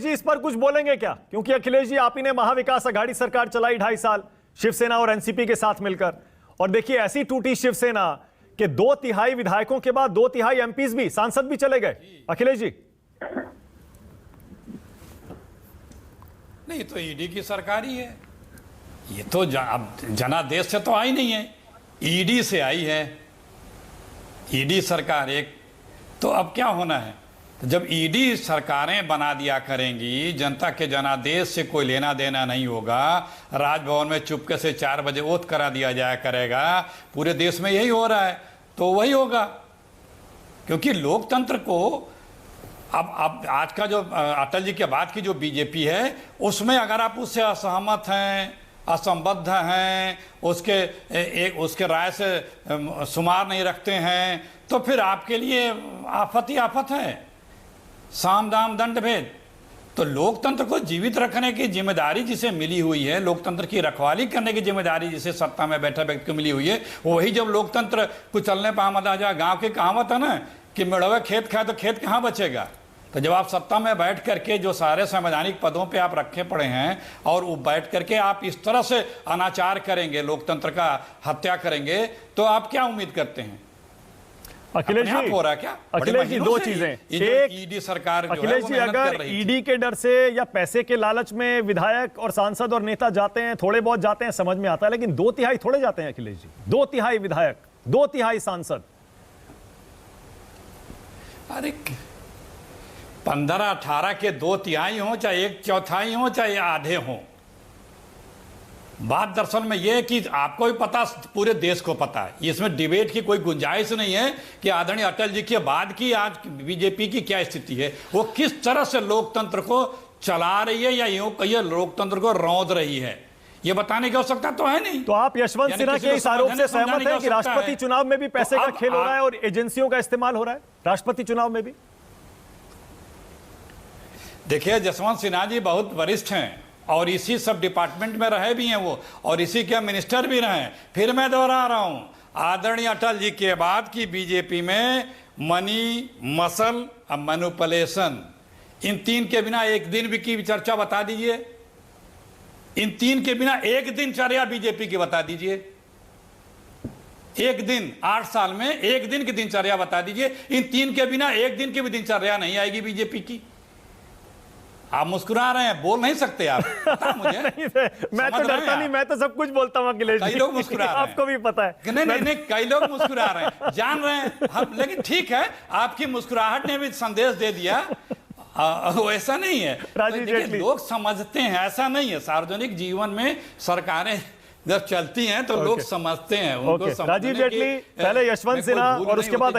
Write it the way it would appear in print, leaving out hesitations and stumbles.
जी इस पर कुछ बोलेंगे क्या? क्योंकि अखिलेश जी, आप ही ने महाविकास आघाड़ी सरकार चलाई 2.5 साल शिवसेना और एनसीपी के साथ मिलकर, और देखिए ऐसी टूटी शिवसेना कि 2/3 विधायकों के बाद 2/3 एमपीज भी, सांसद भी चले गए। अखिलेश जी, नहीं तो ईडी की सरकार ही है ये तो। अब जनादेश से तो आई नहीं है, ईडी से आई है। ईडी सरकार एक, तो अब क्या होना है? तो जब ईडी सरकारें बना दिया करेंगी, जनता के जनादेश से कोई लेना देना नहीं होगा, राजभवन में चुपके से 4 बजे ओथ करा दिया जाया करेगा, पूरे देश में यही हो रहा है, तो वही होगा। क्योंकि लोकतंत्र को अब आज का जो अटल जी के बाद की जो बीजेपी है, उसमें अगर आप उससे असहमत हैं, असंबद्ध हैं, उसके राय से शुमार नहीं रखते हैं, तो फिर आपके लिए आफत ही आफत है, साम दाम दंड भेद। तो लोकतंत्र को जीवित रखने की जिम्मेदारी जिसे मिली हुई है, लोकतंत्र की रखवाली करने की जिम्मेदारी जिसे सत्ता में बैठे व्यक्ति को मिली हुई है, वही जब लोकतंत्र को चलने पर आमद आ जाए। गाँव की कहावत है ना कि मेढ़वे खेत खाए तो खेत कहाँ बचेगा। तो जब आप सत्ता में बैठ करके जो सारे संवैधानिक पदों पे आप रखे पड़े हैं, और वो बैठ करके आप इस तरह से अनाचार करेंगे, लोकतंत्र का हत्या करेंगे, तो आप क्या उम्मीद करते हैं? अखिलेश जी हो रहा है क्या? अखिलेश जी, दो चीजें, एक ईडी सरकार अखिलेश जी, अगर ईडी के डर से या पैसे के लालच में विधायक और सांसद और नेता जाते हैं, थोड़े बहुत जाते हैं, समझ में आता है, लेकिन 2/3 थोड़े जाते हैं अखिलेश जी। 2/3 विधायक, 2/3 सांसद। अरे 15-18 के 2/3 हो, चाहे 1/4 हो, चाहे आधे हो, बात दरअसल में यह है कि आपको भी पता, पूरे देश को पता है, इसमें डिबेट की कोई गुंजाइश नहीं है कि आदरणीय अटल जी के बाद की आज बीजेपी की क्या स्थिति है, वो किस तरह से लोकतंत्र को चला रही है, या यूं कहिए लोकतंत्र को रौंद रही है, ये बताने की आवश्यकता तो है नहीं। तो आप यशवंत सिन्हा के इस आरोप से सहमत हैं कि राष्ट्रपति चुनाव में भी पैसे का खेल हो रहा है और एजेंसियों का इस्तेमाल हो रहा है राष्ट्रपति चुनाव में भी? देखिए, जसवंत सिन्हा जी बहुत वरिष्ठ हैं और इसी सब डिपार्टमेंट में रहे भी हैं वो, और इसी के मिनिस्टर भी रहे। फिर मैं दोहरा रहा हूं, आदरणीय अटल जी के बाद की बीजेपी में मनी, मसल और मैनिपुलेशन, इन 3 के बिना एक दिन भी की चर्चा बता दीजिए। इन 3 के बिना एक दिनचर्या बीजेपी की बता दीजिए। एक दिन, 8 साल में एक दिन की दिनचर्या बता दीजिए। इन 3 के बिना एक दिन की भी दिनचर्या नहीं आएगी बीजेपी की। आप मुस्कुरा रहे हैं, बोल नहीं सकते आप, पता मुझे। नहीं, मैं तो डरता नहीं, मैं तो सब कुछ बोलता हूं अखिलेश जी। कई लोग मुस्कुरा रहे हैं, आपको भी पता है। नहीं, कई लोग मुस्कुरा रहे हैं, जान रहे हैं हम, लेकिन ठीक है, आपकी मुस्कुराहट ने भी संदेश दे दिया। ऐसा नहीं है, तो लोग समझते हैं, ऐसा नहीं है। सार्वजनिक जीवन में सरकारें जब चलती हैं तो लोग समझते हैं, उनको राजीव जेटली, पहले यशवंत सिन्हा और उसके बाद